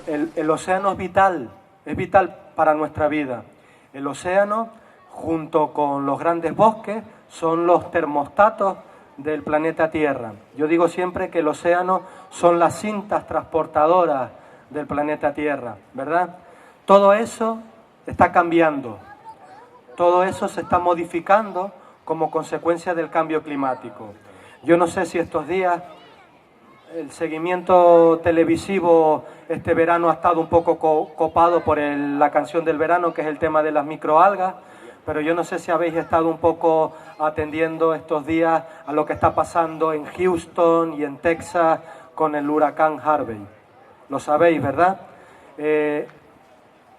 El océano es vital para nuestra vida. El océano, junto con los grandes bosques, son los termostatos del planeta Tierra. Yo digo siempre que el océano son las cintas transportadoras del planeta Tierra, ¿verdad? Todo eso está cambiando, todo eso se está modificando como consecuencia del cambio climático. Yo no sé si estos días el seguimiento televisivo este verano ha estado un poco copado por la canción del verano, que es el tema de las microalgas, pero yo no sé si habéis estado un poco atendiendo estos días a lo que está pasando en Houston y en Texas con el huracán Harvey. Lo sabéis, ¿verdad?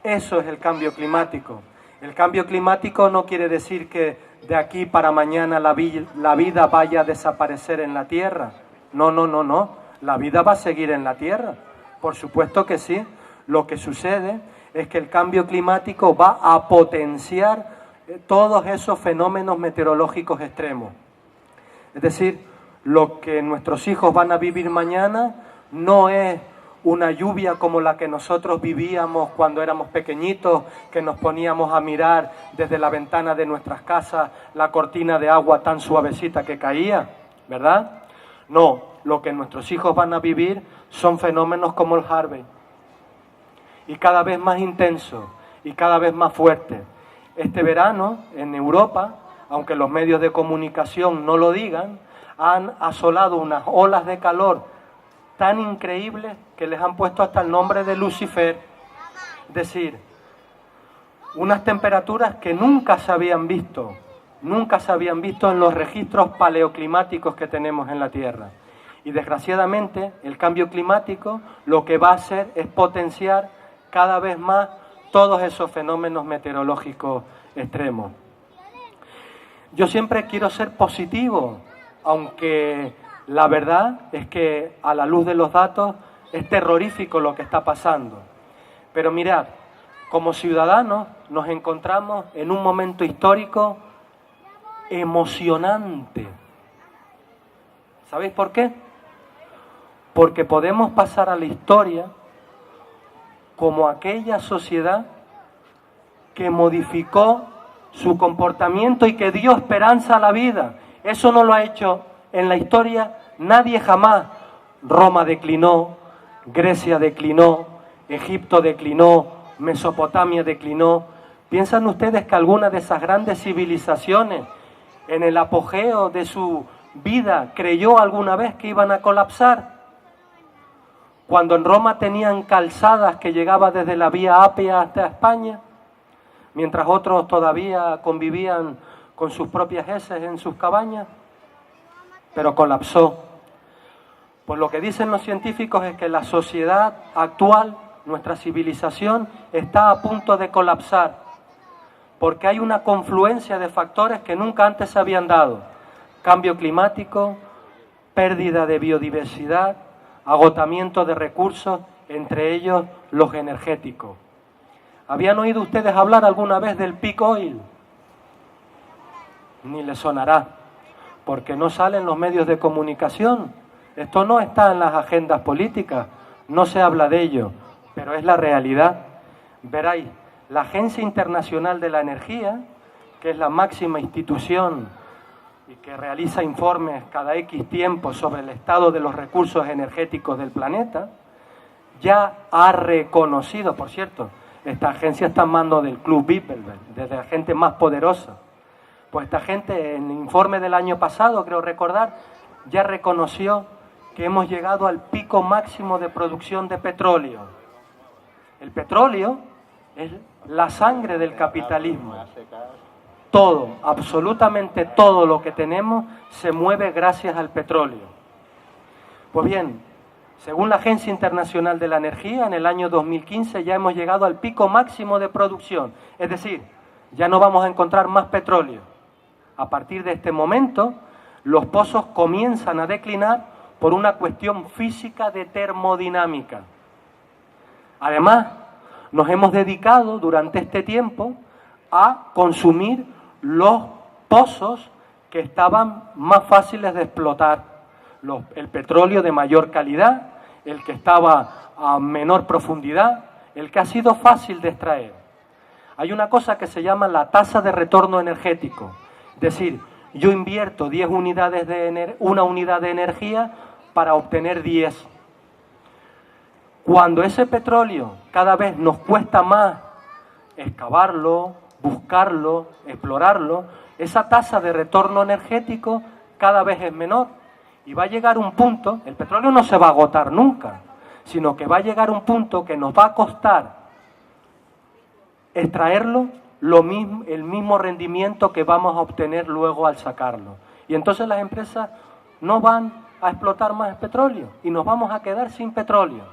Eso es el cambio climático. El cambio climático no quiere decir que de aquí para mañana la vida vaya a desaparecer en la Tierra. No, no, no, no. La vida va a seguir en la Tierra. Por supuesto que sí. Lo que sucede es que el cambio climático va a potenciar todos esos fenómenos meteorológicos extremos. Es decir, lo que nuestros hijos van a vivir mañana no es una lluvia como la que nosotros vivíamos cuando éramos pequeñitos, que nos poníamos a mirar desde la ventana de nuestras casas la cortina de agua tan suavecita que caía, ¿verdad? No, lo que nuestros hijos van a vivir son fenómenos como el Harvey, y cada vez más intensos y cada vez más fuertes. Este verano, en Europa, aunque los medios de comunicación no lo digan, han asolado unas olas de calor tan increíbles que les han puesto hasta el nombre de Lucifer. Es decir, unas temperaturas que nunca se habían visto en los registros paleoclimáticos que tenemos en la Tierra. Y desgraciadamente el cambio climático lo que va a hacer es potenciar cada vez más todos esos fenómenos meteorológicos extremos. Yo siempre quiero ser positivo, aunque la verdad es que a la luz de los datos es terrorífico lo que está pasando. Pero mirad, como ciudadanos nos encontramos en un momento histórico emocionante. ¿Sabéis por qué? Porque podemos pasar a la historia como aquella sociedad que modificó su comportamiento y que dio esperanza a la vida. Eso no lo ha hecho en la historia nadie jamás. Roma declinó, Grecia declinó, Egipto declinó, Mesopotamia declinó. ¿Piensan ustedes que alguna de esas grandes civilizaciones, en el apogeo de su vida, creyó alguna vez que iban a colapsar? Cuando en Roma tenían calzadas que llegaban desde la Vía Apia hasta España, mientras otros todavía convivían con sus propias heces en sus cabañas, pero colapsó. Pues lo que dicen los científicos es que la sociedad actual, nuestra civilización, está a punto de colapsar, porque hay una confluencia de factores que nunca antes se habían dado. Cambio climático, pérdida de biodiversidad, agotamiento de recursos, entre ellos los energéticos. ¿Habían oído ustedes hablar alguna vez del peak oil? Ni les sonará, porque no salen los medios de comunicación. Esto no está en las agendas políticas, no se habla de ello, pero es la realidad. Veréis, la Agencia Internacional de la Energía, que es la máxima institución y que realiza informes cada X tiempo sobre el estado de los recursos energéticos del planeta, ya ha reconocido, por cierto, esta agencia está en manos del Club Bilderberg, desde la gente más poderosa. Pues esta gente, en el informe del año pasado, creo recordar, ya reconoció que hemos llegado al pico máximo de producción de petróleo. El petróleo es la sangre del capitalismo. Todo, absolutamente todo lo que tenemos se mueve gracias al petróleo. Pues bien, según la Agencia Internacional de la Energía, en el año 2015 ya hemos llegado al pico máximo de producción. Es decir, ya no vamos a encontrar más petróleo. A partir de este momento, los pozos comienzan a declinar por una cuestión física de termodinámica. Además, nos hemos dedicado durante este tiempo a consumir los pozos que estaban más fáciles de explotar, el petróleo de mayor calidad, el que estaba a menor profundidad, el que ha sido fácil de extraer. Hay una cosa que se llama la tasa de retorno energético, es decir, yo invierto 10 unidades una unidad de energía para obtener 10. Cuando ese petróleo cada vez nos cuesta más excavarlo, buscarlo, explorarlo, esa tasa de retorno energético cada vez es menor. Y va a llegar un punto, el petróleo no se va a agotar nunca, sino que va a llegar un punto que nos va a costar extraerlo el mismo rendimiento que vamos a obtener luego al sacarlo. Y entonces las empresas no van a explotar más petróleo y nos vamos a quedar sin petróleo.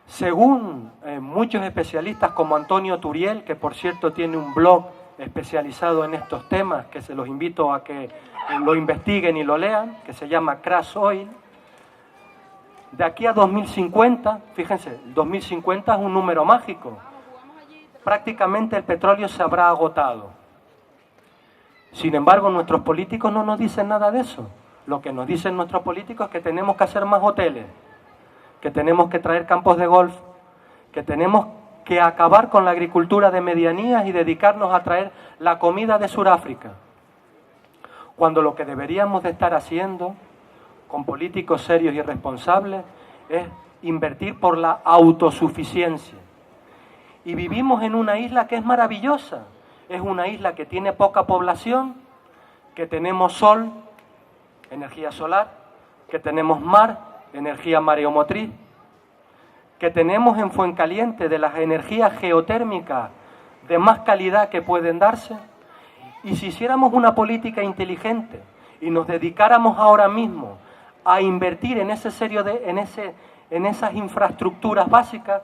Según muchos especialistas como Antonio Turiel, que por cierto tiene un blog especializado en estos temas, que se los invito a que lo investiguen y lo lean, que se llama Crash Oil, de aquí a 2050, fíjense, 2050 es un número mágico, prácticamente el petróleo se habrá agotado. Sin embargo, nuestros políticos no nos dicen nada de eso. Lo que nos dicen nuestros políticos es que tenemos que hacer más hoteles, que tenemos que traer campos de golf, que tenemos que acabar con la agricultura de medianías y dedicarnos a traer la comida de Sudáfrica. Cuando lo que deberíamos de estar haciendo, con políticos serios y responsables, es invertir por la autosuficiencia. Y vivimos en una isla que es maravillosa. Es una isla que tiene poca población, que tenemos sol, energía solar, que tenemos mar, energía mareomotriz, que tenemos en Fuencaliente de las energías geotérmicas de más calidad que pueden darse. Y si hiciéramos una política inteligente y nos dedicáramos ahora mismo a invertir en esas infraestructuras básicas,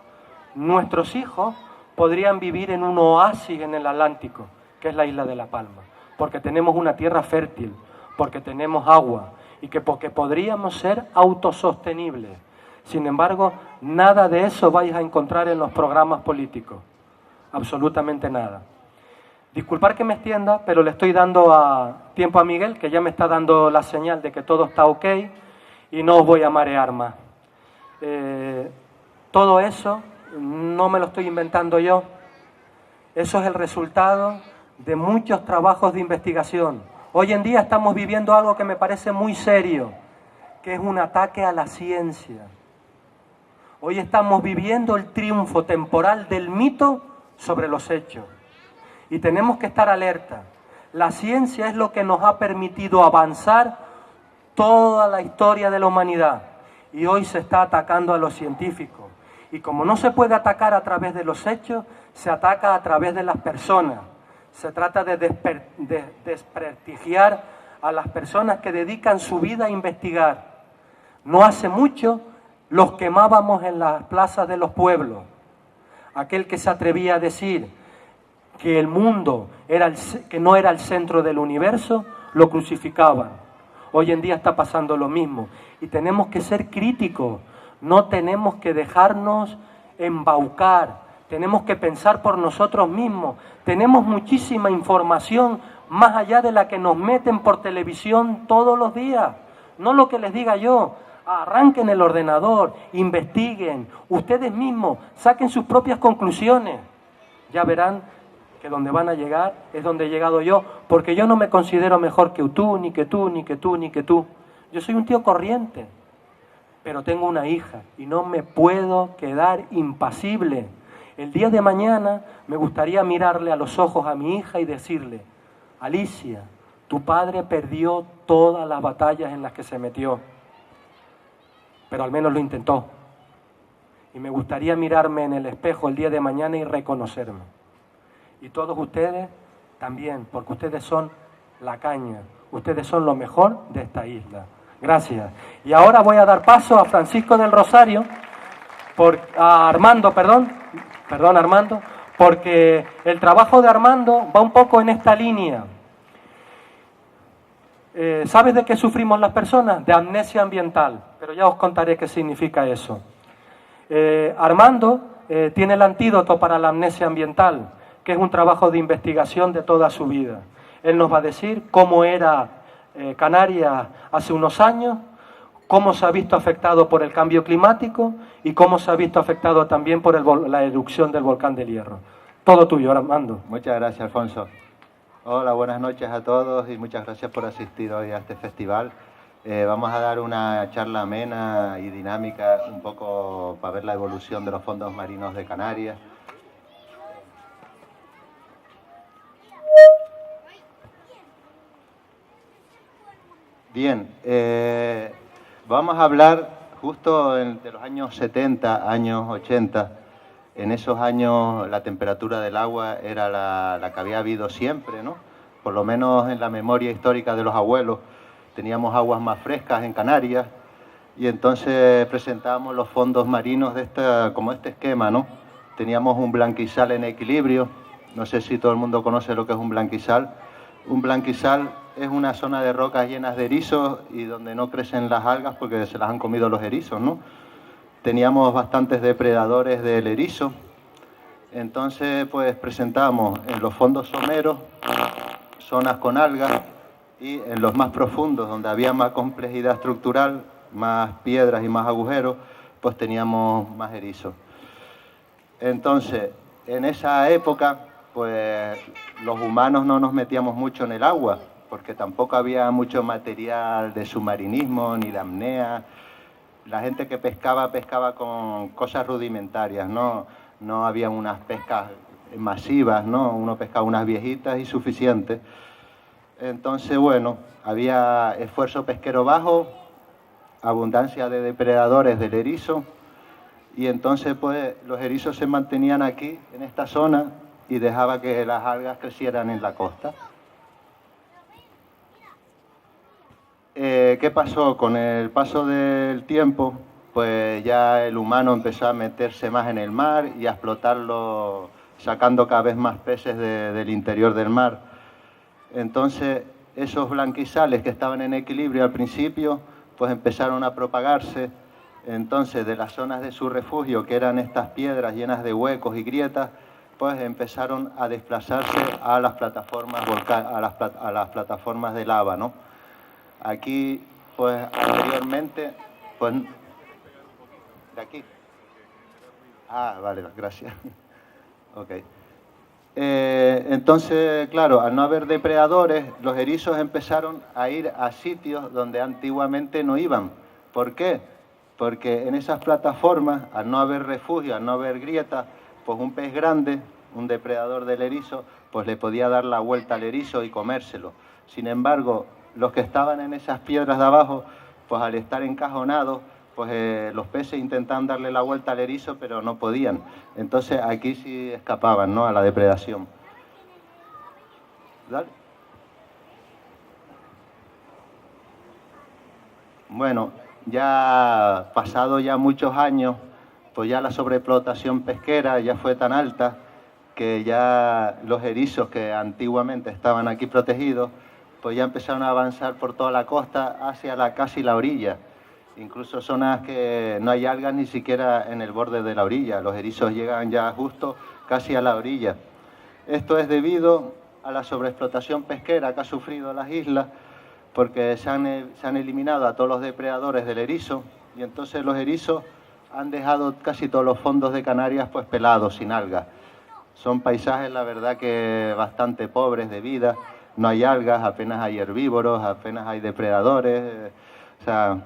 nuestros hijos podrían vivir en un oasis en el Atlántico, que es la isla de La Palma, porque tenemos una tierra fértil, porque tenemos agua y porque podríamos ser autosostenibles. Sin embargo, nada de eso vais a encontrar en los programas políticos, absolutamente nada. Disculpad que me extienda, pero le estoy dando tiempo a Miguel, que ya me está dando la señal de que todo está ok y no os voy a marear más. Todo eso no me lo estoy inventando yo, eso es el resultado de muchos trabajos de investigación. Hoy en día estamos viviendo algo que me parece muy serio, que es un ataque a la ciencia. Hoy estamos viviendo el triunfo temporal del mito sobre los hechos. Y tenemos que estar alerta. La ciencia es lo que nos ha permitido avanzar toda la historia de la humanidad. Y hoy se está atacando a los científicos. Y como no se puede atacar a través de los hechos, se ataca a través de las personas. Se trata de desprestigiar a las personas que dedican su vida a investigar. No hace mucho los quemábamos en las plazas de los pueblos. Aquel que se atrevía a decir que el mundo que no era el centro del universo, lo crucificaban. Hoy en día está pasando lo mismo. Y tenemos que ser críticos. No tenemos que dejarnos embaucar, tenemos que pensar por nosotros mismos. Tenemos muchísima información más allá de la que nos meten por televisión todos los días. No lo que les diga yo, arranquen el ordenador, investiguen, ustedes mismos, saquen sus propias conclusiones. Ya verán que donde van a llegar es donde he llegado yo, porque yo no me considero mejor que tú, ni que tú, ni que tú, ni que tú. Yo soy un tío corriente. Pero tengo una hija y no me puedo quedar impasible. El día de mañana me gustaría mirarle a los ojos a mi hija y decirle: Alicia, tu padre perdió todas las batallas en las que se metió, pero al menos lo intentó. Y me gustaría mirarme en el espejo el día de mañana y reconocerme. Y todos ustedes también, porque ustedes son la caña, ustedes son lo mejor de esta isla. Gracias. Y ahora voy a dar paso a Francisco del Rosario, a Armando, perdón Armando, porque el trabajo de Armando va un poco en esta línea. ¿Sabes de qué sufrimos las personas? De amnesia ambiental, pero ya os contaré qué significa eso. Armando tiene el antídoto para la amnesia ambiental, que es un trabajo de investigación de toda su vida. Él nos va a decir cómo era Canarias hace unos años, cómo se ha visto afectado por el cambio climático y cómo se ha visto afectado también por la erupción del volcán del Hierro. Todo tuyo, Armando. Muchas gracias, Alfonso. Hola, buenas noches a todos y muchas gracias por asistir hoy a este festival. Vamos a dar una charla amena y dinámica un poco para ver la evolución de los fondos marinos de Canarias. Bien, vamos a hablar justo de los años 70, años 80. En esos años la temperatura del agua era la que había habido siempre, ¿no? Por lo menos en la memoria histórica de los abuelos. Teníamos aguas más frescas en Canarias y entonces presentábamos los fondos marinos como este esquema, ¿no? Teníamos un blanquizal en equilibrio. No sé si todo el mundo conoce lo que es un blanquizal. Un blanquizal es una zona de rocas llenas de erizos y donde no crecen las algas porque se las han comido los erizos, ¿no? Teníamos bastantes depredadores del erizo. Entonces, pues presentamos en los fondos someros zonas con algas y en los más profundos, donde había más complejidad estructural, más piedras y más agujeros, pues teníamos más erizos. Entonces, en esa época, pues los humanos no nos metíamos mucho en el agua, porque tampoco había mucho material de submarinismo ni de apnea. La gente que pescaba con cosas rudimentarias, no había unas pescas masivas, ¿no? Uno pescaba unas viejitas y suficiente. Entonces, bueno, había esfuerzo pesquero bajo, abundancia de depredadores del erizo, y entonces pues los erizos se mantenían aquí, en esta zona, y dejaba que las algas crecieran en la costa. ¿Qué pasó? Con el paso del tiempo, pues ya el humano empezó a meterse más en el mar y a explotarlo, sacando cada vez más peces del interior del mar. Entonces, esos blanquizales que estaban en equilibrio al principio, pues empezaron a propagarse. Entonces, de las zonas de su refugio, que eran estas piedras llenas de huecos y grietas, pues empezaron a desplazarse a las plataformas a las plataformas de lava, ¿no? Aquí, pues anteriormente, pues de aquí. Ah, vale, gracias. Ok. Entonces, claro, al no haber depredadores, los erizos empezaron a ir a sitios donde antiguamente no iban. ¿Por qué? Porque en esas plataformas, al no haber refugio, al no haber grietas, pues un pez grande, un depredador del erizo, pues le podía dar la vuelta al erizo y comérselo. Sin embargo, los que estaban en esas piedras de abajo, pues al estar encajonados, pues los peces intentaban darle la vuelta al erizo, pero no podían. Entonces aquí sí escapaban, ¿no?, a la depredación. ¿Dale? Bueno, ya pasado ya muchos años, pues ya la sobreexplotación pesquera ya fue tan alta que ya los erizos que antiguamente estaban aquí protegidos, pues ya empezaron a avanzar por toda la costa hacia casi la orilla. Incluso zonas que no hay algas ni siquiera en el borde de la orilla. Los erizos llegan ya justo casi a la orilla. Esto es debido a la sobreexplotación pesquera que ha sufrido las islas, porque se han eliminado a todos los depredadores del erizo y entonces los erizos han dejado casi todos los fondos de Canarias pues pelados, sin algas. Son paisajes, la verdad, que bastante pobres de vida. No hay algas, apenas hay herbívoros, apenas hay depredadores. O sea,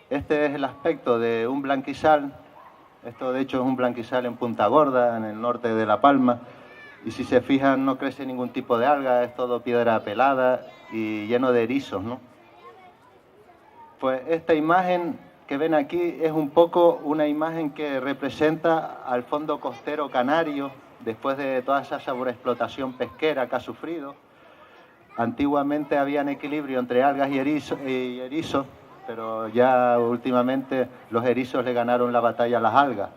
este es el aspecto de un blanquizal. Esto, de hecho, es un blanquizal en Punta Gorda, en el norte de La Palma. Y si se fijan, no crece ningún tipo de alga, es todo piedra pelada y lleno de erizos, ¿no? Pues esta imagen que ven aquí es un poco una imagen que representa al fondo costero canario después de toda esa sobreexplotación pesquera que ha sufrido. Antiguamente había un equilibrio entre algas y erizos, pero ya últimamente los erizos le ganaron la batalla a las algas.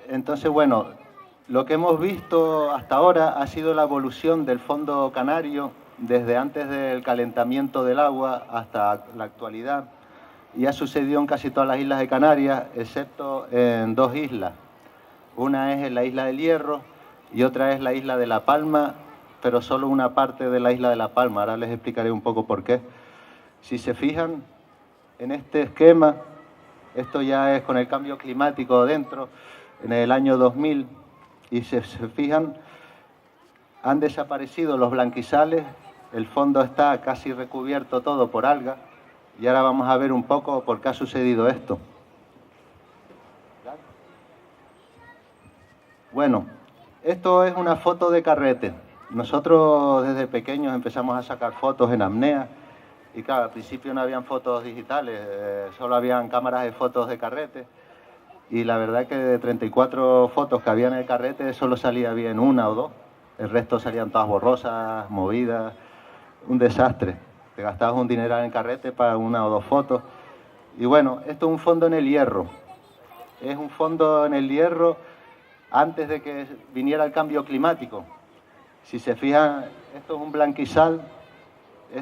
Entonces, bueno, lo que hemos visto hasta ahora ha sido la evolución del fondo canario desde antes del calentamiento del agua hasta la actualidad, y ha sucedido en casi todas las islas de Canarias, excepto en dos islas. Una es en la isla del Hierro, y otra es la isla de La Palma, pero solo una parte de la isla de La Palma. Ahora les explicaré un poco por qué. Si se fijan en este esquema, esto ya es con el cambio climático dentro, en el año 2000, y si se fijan, han desaparecido los blanquizales, el fondo está casi recubierto todo por algas, y ahora vamos a ver un poco por qué ha sucedido esto. Bueno, esto es una foto de carrete. Nosotros desde pequeños empezamos a sacar fotos en apnea, y claro, al principio no habían fotos digitales, solo habían cámaras de fotos de carrete, y la verdad que de 34 fotos que había en el carrete solo salía bien una o dos, el resto salían todas borrosas, movidas, un desastre. Te gastabas un dineral en el carrete para una o dos fotos. Y bueno, esto es un fondo en el Hierro. Es un fondo en el Hierro antes de que viniera el cambio climático. Si se fijan, esto es un blanquizal,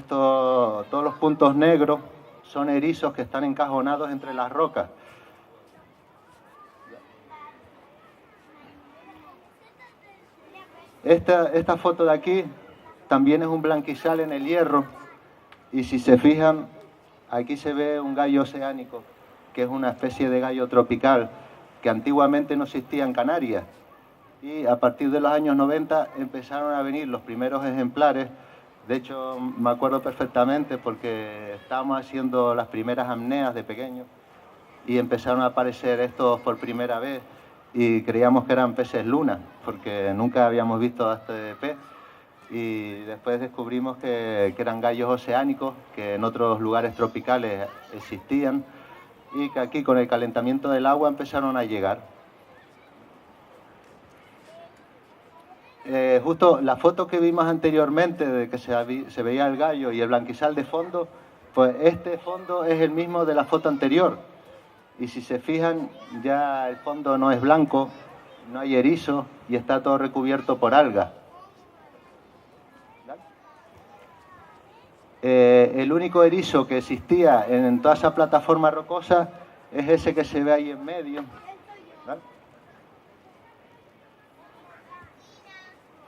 todos los puntos negros son erizos que están encajonados entre las rocas. Esta foto de aquí también es un blanquizal en el Hierro, y si se fijan, aquí se ve un gallo oceánico, que es una especie de gallo tropical, que antiguamente no existía en Canarias, y a partir de los años 90 empezaron a venir los primeros ejemplares. De hecho, me acuerdo perfectamente porque estábamos haciendo las primeras apneas de pequeños, y empezaron a aparecer estos por primera vez, y creíamos que eran peces luna, porque nunca habíamos visto a este pez, y después descubrimos que eran gallos oceánicos, que en otros lugares tropicales existían, y que aquí con el calentamiento del agua empezaron a llegar. Justo la foto que vimos anteriormente, de que se veía el gallo y el blanquizal de fondo, pues este fondo es el mismo de la foto anterior. Y si se fijan, ya el fondo no es blanco, no hay erizo y está todo recubierto por algas. El único erizo que existía en toda esa plataforma rocosa es ese que se ve ahí en medio. ¿Vale?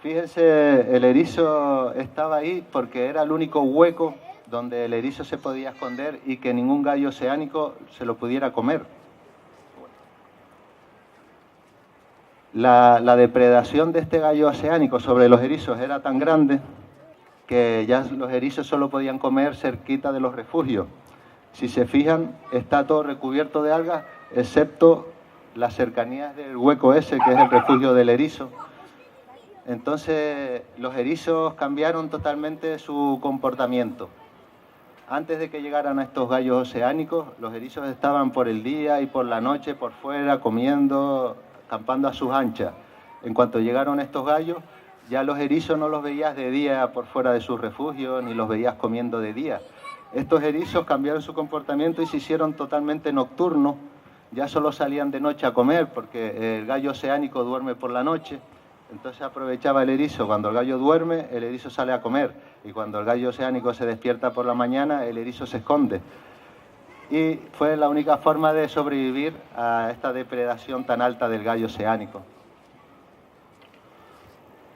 Fíjense, el erizo estaba ahí porque era el único hueco donde el erizo se podía esconder y que ningún gallo oceánico se lo pudiera comer. La depredación de este gallo oceánico sobre los erizos era tan grande que ya los erizos solo podían comer cerquita de los refugios. Si se fijan, está todo recubierto de algas, excepto las cercanías del hueco ese, que es el refugio del erizo. Entonces, los erizos cambiaron totalmente su comportamiento. Antes de que llegaran a estos gallos oceánicos, los erizos estaban por el día y por la noche por fuera, comiendo, acampando a sus anchas. En cuanto llegaron estos gallos, ya los erizos no los veías de día por fuera de sus refugios, ni los veías comiendo de día. Estos erizos cambiaron su comportamiento y se hicieron totalmente nocturnos. Ya solo salían de noche a comer, porque el gallo oceánico duerme por la noche. Entonces aprovechaba el erizo. Cuando el gallo duerme, el erizo sale a comer. Y cuando el gallo oceánico se despierta por la mañana, el erizo se esconde. Y fue la única forma de sobrevivir a esta depredación tan alta del gallo oceánico.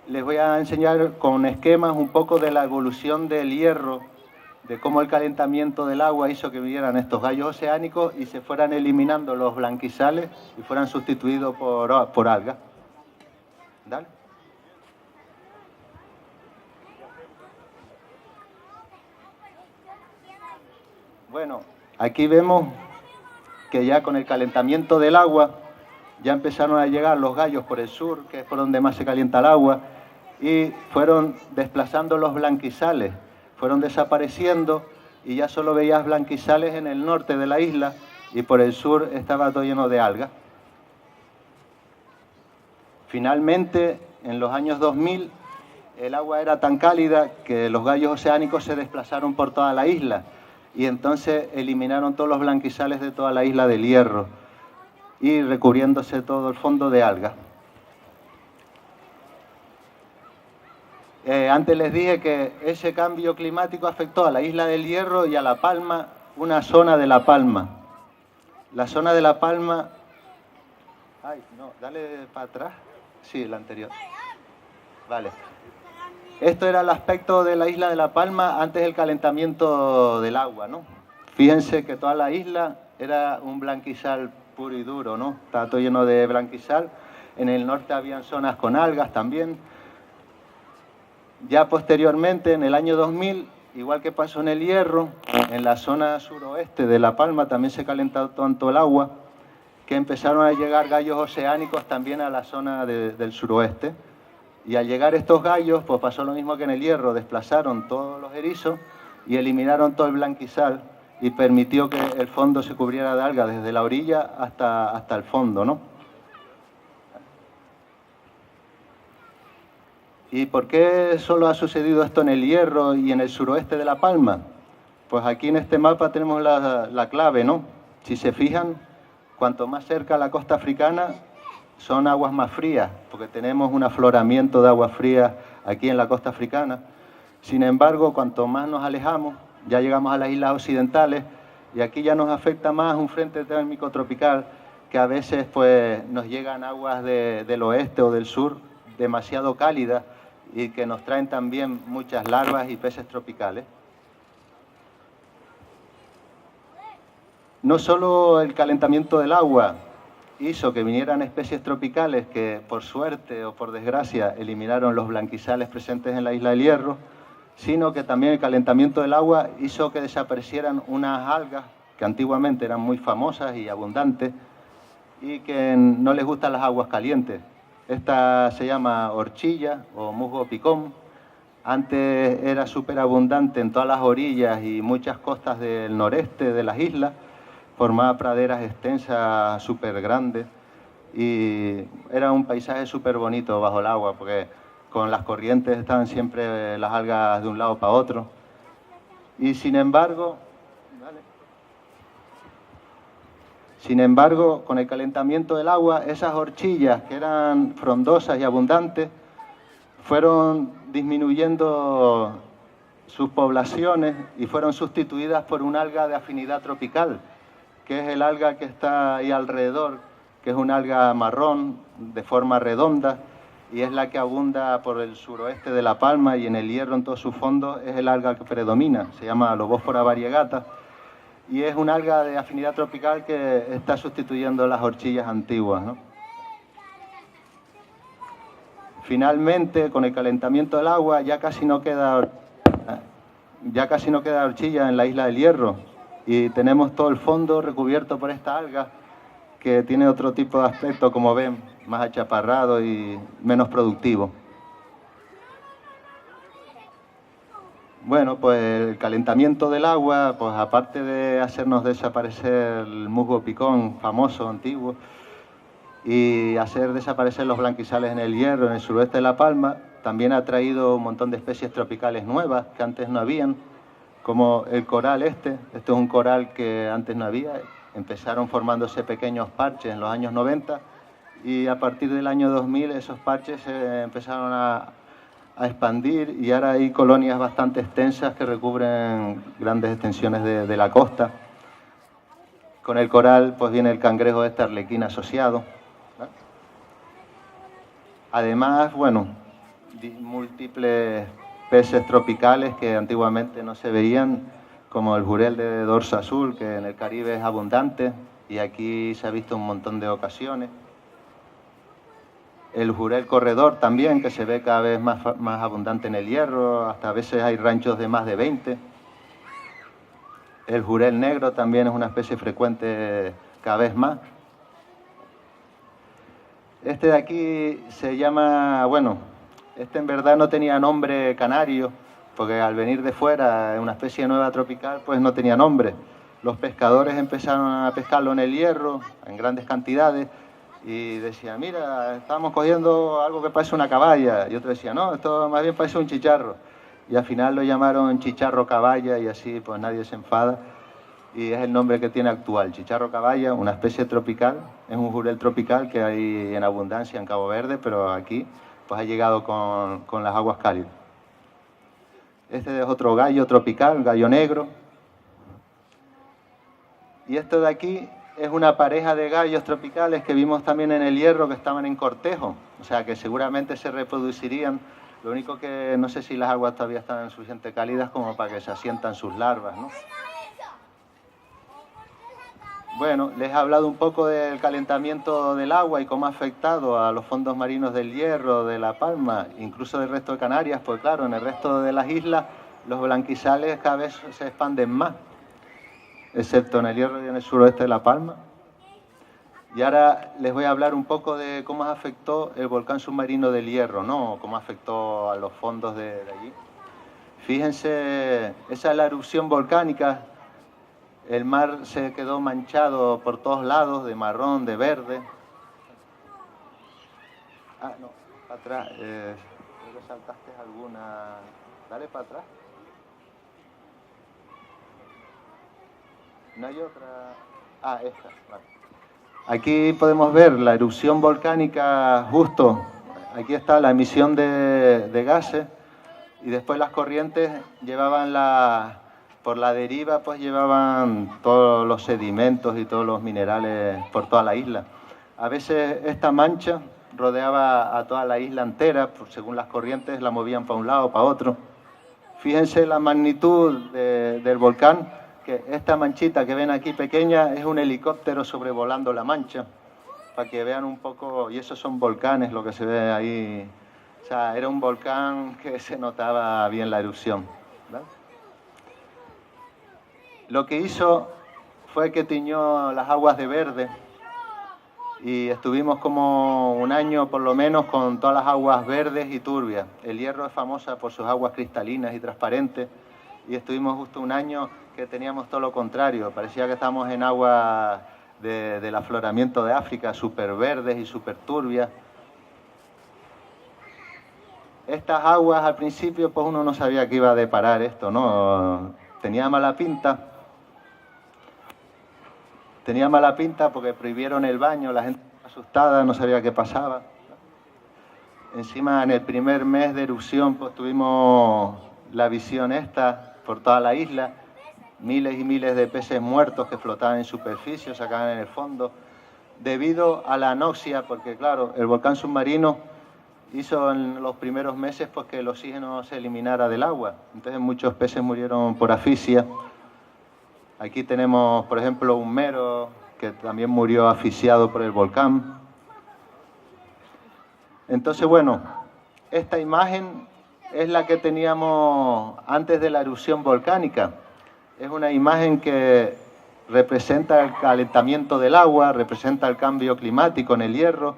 Les voy a enseñar con esquemas un poco de la evolución del hierro, de cómo el calentamiento del agua hizo que vinieran estos gallos oceánicos y se fueran eliminando los blanquizales y fueran sustituidos por algas. Dale. Bueno, aquí vemos que ya con el calentamiento del agua ya empezaron a llegar los gallos por el sur, que es por donde más se calienta el agua, y fueron desplazando los blanquizales, fueron desapareciendo y ya solo veías blanquizales en el norte de la isla y por el sur estaba todo lleno de algas. Finalmente, en los años 2000, el agua era tan cálida que los gallos oceánicos se desplazaron por toda la isla y entonces eliminaron todos los blanquizales de toda la isla del Hierro y recubriéndose todo el fondo de algas. Antes les dije que ese cambio climático afectó a la isla del Hierro y a La Palma, una zona de La Palma. La zona de La Palma... Ay, no, dale para atrás. Sí, la anterior. Vale. Esto era el aspecto de la isla de La Palma antes del calentamiento del agua, ¿no? Fíjense que toda la isla era un blanquizal puro y duro, ¿no? Estaba todo lleno de blanquizal. En el norte habían zonas con algas también. Ya posteriormente, en el año 2000, igual que pasó en el Hierro, en la zona suroeste de La Palma también se calentó tanto el agua que empezaron a llegar gallos oceánicos también a la zona del suroeste. Y al llegar estos gallos, pues pasó lo mismo que en el Hierro, desplazaron todos los erizos y eliminaron todo el blanquizal y permitió que el fondo se cubriera de algas desde la orilla hasta el fondo, ¿no? ¿Y por qué solo ha sucedido esto en el Hierro y en el suroeste de La Palma? Pues aquí en este mapa tenemos la clave, ¿no? Si se fijan, cuanto más cerca a la costa africana, son aguas más frías, porque tenemos un afloramiento de aguas frías aquí en la costa africana. Sin embargo, cuanto más nos alejamos, ya llegamos a las islas occidentales y aquí ya nos afecta más un frente térmico tropical que a veces pues, nos llegan aguas del oeste o del sur demasiado cálidas y que nos traen también muchas larvas y peces tropicales. No solo el calentamiento del agua hizo que vinieran especies tropicales que, por suerte o por desgracia, eliminaron los blanquizales presentes en la isla del Hierro, sino que también el calentamiento del agua hizo que desaparecieran unas algas que antiguamente eran muy famosas y abundantes y que no les gustan las aguas calientes. Esta se llama horchilla o musgo picón. Antes era súper abundante en todas las orillas y muchas costas del noreste de las islas. Formaba praderas extensas, súper grandes, y era un paisaje súper bonito bajo el agua, porque con las corrientes estaban siempre las algas de un lado para otro. Y sin embargo, con el calentamiento del agua, esas horchillas que eran frondosas y abundantes, fueron disminuyendo sus poblaciones y fueron sustituidas por un alga de afinidad tropical, que es el alga que está ahí alrededor, que es un alga marrón de forma redonda y es la que abunda por el suroeste de La Palma y en el Hierro en todo su fondo es el alga que predomina, se llama Lobófora variegata y es un alga de afinidad tropical que está sustituyendo las horchillas antiguas, ¿no? Finalmente, con el calentamiento del agua ya casi no queda horchilla en la isla del Hierro. Y tenemos todo el fondo recubierto por esta alga que tiene otro tipo de aspecto, como ven, más achaparrado y menos productivo. Bueno, pues el calentamiento del agua, pues aparte de hacernos desaparecer el musgo picón famoso, antiguo, y hacer desaparecer los blanquizales en el Hierro, en el suroeste de La Palma, también ha traído un montón de especies tropicales nuevas que antes no habían, como el coral este es un coral que antes no había, empezaron formándose pequeños parches en los años 90 y a partir del año 2000 esos parches se empezaron a expandir y ahora hay colonias bastante extensas que recubren grandes extensiones de la costa. Con el coral pues viene el cangrejo este arlequín asociado, ¿no? Además, bueno, múltiples peces tropicales que antiguamente no se veían, como el jurel de dorso azul, que en el Caribe es abundante y aquí se ha visto un montón de ocasiones. El jurel corredor también, que se ve cada vez más abundante en el Hierro, hasta a veces hay ranchos de más de 20. El jurel negro también es una especie frecuente cada vez más. Este de aquí se llama, bueno, este en verdad no tenía nombre canario, porque al venir de fuera, una especie nueva tropical, pues no tenía nombre. Los pescadores empezaron a pescarlo en el Hierro, en grandes cantidades, y decían, mira, estamos cogiendo algo que parece una caballa. Y otro decía, no, esto más bien parece un chicharro. Y al final lo llamaron chicharro caballa y así pues nadie se enfada. Y es el nombre que tiene actual, chicharro caballa, una especie tropical, es un jurel tropical que hay en abundancia en Cabo Verde, pero aquí pues ha llegado con las aguas cálidas. Este es otro gallo tropical, gallo negro. Y este de aquí es una pareja de gallos tropicales que vimos también en el Hierro que estaban en cortejo, o sea que seguramente se reproducirían. Lo único que no sé si las aguas todavía están suficientemente cálidas como para que se asientan sus larvas, ¿no? Bueno, les he hablado un poco del calentamiento del agua y cómo ha afectado a los fondos marinos del Hierro, de La Palma, incluso del resto de Canarias, pues claro, en el resto de las islas los blanquizales cada vez se expanden más, excepto en el Hierro y en el suroeste de La Palma. Y ahora les voy a hablar un poco de cómo afectó el volcán submarino del Hierro, ¿no? Cómo afectó a los fondos de allí. Fíjense, esa es la erupción volcánica. El mar se quedó manchado por todos lados, de marrón, de verde. Ah, no, para atrás. Creo que saltaste alguna. Dale para atrás. ¿No hay otra? Ah, esta, vale. Aquí podemos ver la erupción volcánica justo. Aquí está la emisión de gases y después las corrientes llevaban por la deriva, pues llevaban todos los sedimentos y todos los minerales por toda la isla. A veces esta mancha rodeaba a toda la isla entera, según las corrientes la movían para un lado o para otro. Fíjense la magnitud del volcán, que esta manchita que ven aquí pequeña es un helicóptero sobrevolando la mancha, para que vean un poco, y esos son volcanes, lo que se ve ahí. O sea, era un volcán que se notaba bien la erupción, ¿verdad? Lo que hizo fue que tiñó las aguas de verde y estuvimos como un año por lo menos con todas las aguas verdes y turbias. El Hierro es famosa por sus aguas cristalinas y transparentes y estuvimos justo un año que teníamos todo lo contrario. Parecía que estábamos en aguas del afloramiento de África, súper verdes y súper turbias. Estas aguas al principio pues uno no sabía que iba a deparar esto, ¿no? Tenía mala pinta. Tenía mala pinta porque prohibieron el baño, la gente asustada, no sabía qué pasaba. Encima, en el primer mes de erupción, pues tuvimos la visión esta por toda la isla, miles y miles de peces muertos que flotaban en superficie, sacaban en el fondo, debido a la anoxia, porque claro, el volcán submarino hizo en los primeros meses pues que el oxígeno se eliminara del agua. Entonces muchos peces murieron por asfixia. Aquí tenemos, por ejemplo, un mero que también murió asfixiado por el volcán. Entonces, bueno, esta imagen es la que teníamos antes de la erupción volcánica. Es una imagen que representa el calentamiento del agua, representa el cambio climático en el Hierro,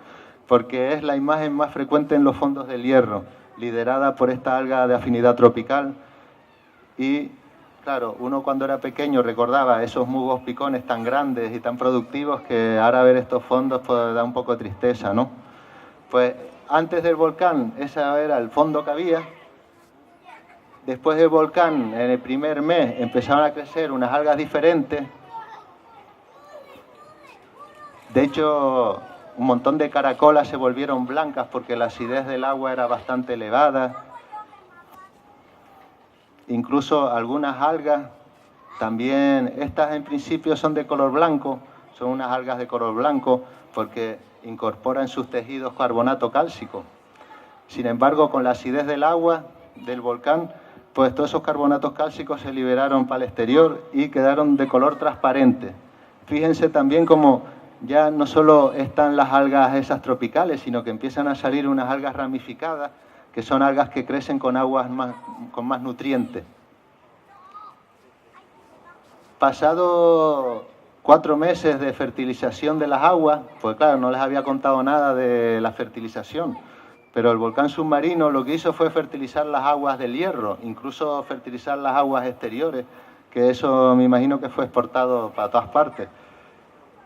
porque es la imagen más frecuente en los fondos del Hierro, liderada por esta alga de afinidad tropical. Y claro, uno cuando era pequeño recordaba esos musgos picones tan grandes y tan productivos que ahora ver estos fondos pues da un poco de tristeza, ¿no? Pues antes del volcán ese era el fondo que había. Después del volcán, en el primer mes, empezaron a crecer unas algas diferentes. De hecho, un montón de caracolas se volvieron blancas porque la acidez del agua era bastante elevada. Incluso algunas algas, también estas en principio son de color blanco, son unas algas de color blanco porque incorporan en sus tejidos carbonato cálcico. Sin embargo, con la acidez del agua del volcán, pues todos esos carbonatos cálcicos se liberaron para el exterior y quedaron de color transparente. Fíjense también como ya no solo están las algas esas tropicales, sino que empiezan a salir unas algas ramificadas, que son algas que crecen con aguas con más nutrientes. Pasado 4 meses de fertilización de las aguas, pues claro, no les había contado nada de la fertilización, pero el volcán submarino lo que hizo fue fertilizar las aguas del Hierro, incluso fertilizar las aguas exteriores, que eso me imagino que fue exportado para todas partes.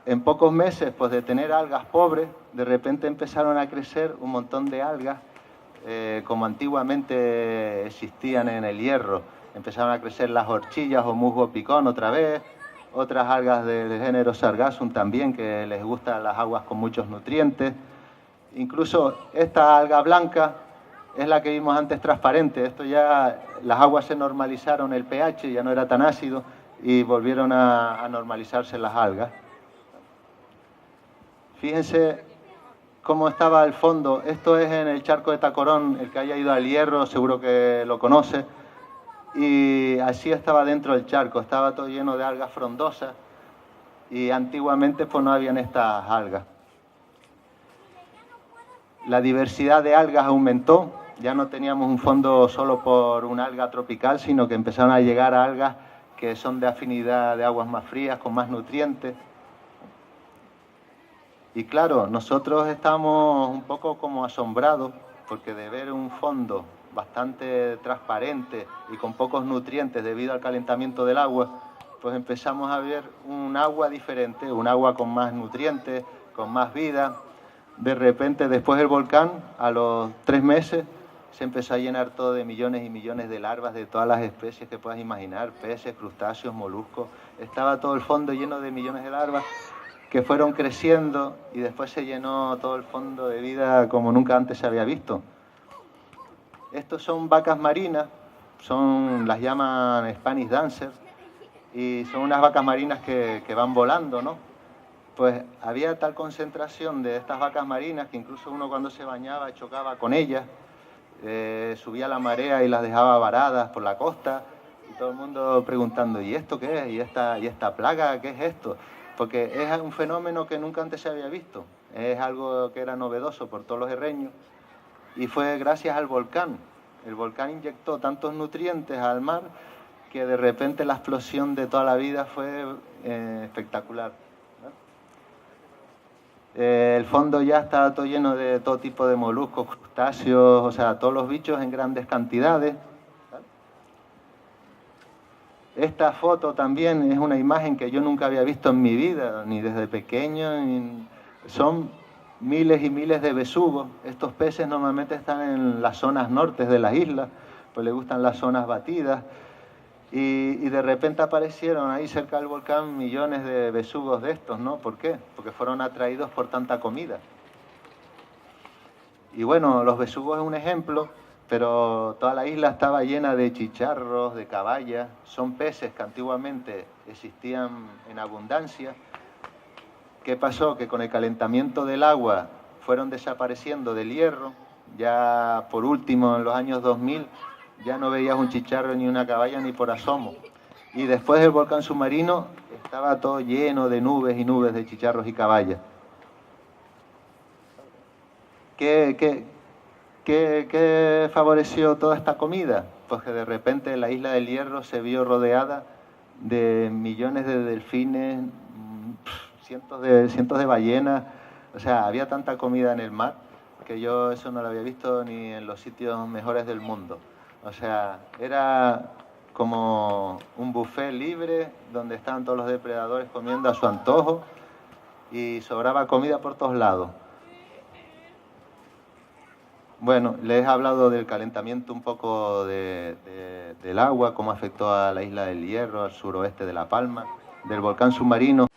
En pocos meses, pues de tener algas pobres, de repente empezaron a crecer un montón de algas como antiguamente existían en el Hierro. Empezaron a crecer las horchillas o musgo picón otra vez, otras algas del género Sargassum también, que les gustan las aguas con muchos nutrientes. Incluso esta alga blanca es la que vimos antes transparente. Esto ya, las aguas se normalizaron, el pH ya no era tan ácido y volvieron a normalizarse las algas. Fíjense cómo estaba el fondo. Esto es en el charco de Tacorón. El que haya ido al Hierro seguro que lo conoce. Y así estaba dentro del charco. Estaba todo lleno de algas frondosas. Y antiguamente pues no habían estas algas. La diversidad de algas aumentó. Ya no teníamos un fondo solo por una alga tropical, sino que empezaron a llegar algas que son de afinidad de aguas más frías, con más nutrientes. Y claro, nosotros estamos un poco como asombrados, porque de ver un fondo bastante transparente y con pocos nutrientes debido al calentamiento del agua, pues empezamos a ver un agua diferente, un agua con más nutrientes, con más vida. De repente, después del volcán, a los 3 meses, se empezó a llenar todo de millones y millones de larvas de todas las especies que puedas imaginar, peces, crustáceos, moluscos. Estaba todo el fondo lleno de millones de larvas que fueron creciendo y después se llenó todo el fondo de vida como nunca antes se había visto. Estos son vacas marinas, las llaman Spanish Dancer, y son unas vacas marinas que van volando, ¿no? Pues había tal concentración de estas vacas marinas que incluso uno cuando se bañaba chocaba con ellas, subía la marea y las dejaba varadas por la costa, y todo el mundo preguntando, ¿y esto qué es? ¿Y esta plaga qué es esto? Porque es un fenómeno que nunca antes se había visto, es algo que era novedoso por todos los herreños, y fue gracias al volcán. El volcán inyectó tantos nutrientes al mar que de repente la explosión de toda la vida fue espectacular. El fondo ya está todo lleno de todo tipo de moluscos, crustáceos, o sea, todos los bichos en grandes cantidades. Esta foto también es una imagen que yo nunca había visto en mi vida, ni desde pequeño. Son miles y miles de besugos. Estos peces normalmente están en las zonas nortes de las islas, pues les gustan las zonas batidas. Y de repente aparecieron ahí cerca del volcán millones de besugos de estos, ¿no? ¿Por qué? Porque fueron atraídos por tanta comida. Y bueno, los besugos es un ejemplo, pero toda la isla estaba llena de chicharros, de caballas. Son peces que antiguamente existían en abundancia. ¿Qué pasó? Que con el calentamiento del agua fueron desapareciendo del hierro. Ya por último, en los años 2000, ya no veías un chicharro ni una caballa ni por asomo. Y después del volcán submarino estaba todo lleno de nubes y nubes de chicharros y caballas. ¿Qué favoreció toda esta comida? Pues que de repente la isla del Hierro se vio rodeada de millones de delfines, cientos de ballenas. O sea, había tanta comida en el mar que yo eso no lo había visto ni en los sitios mejores del mundo. O sea, era como un buffet libre donde estaban todos los depredadores comiendo a su antojo y sobraba comida por todos lados. Bueno, les he hablado del calentamiento un poco del agua, cómo afectó a la isla del Hierro, al suroeste de La Palma, del volcán submarino.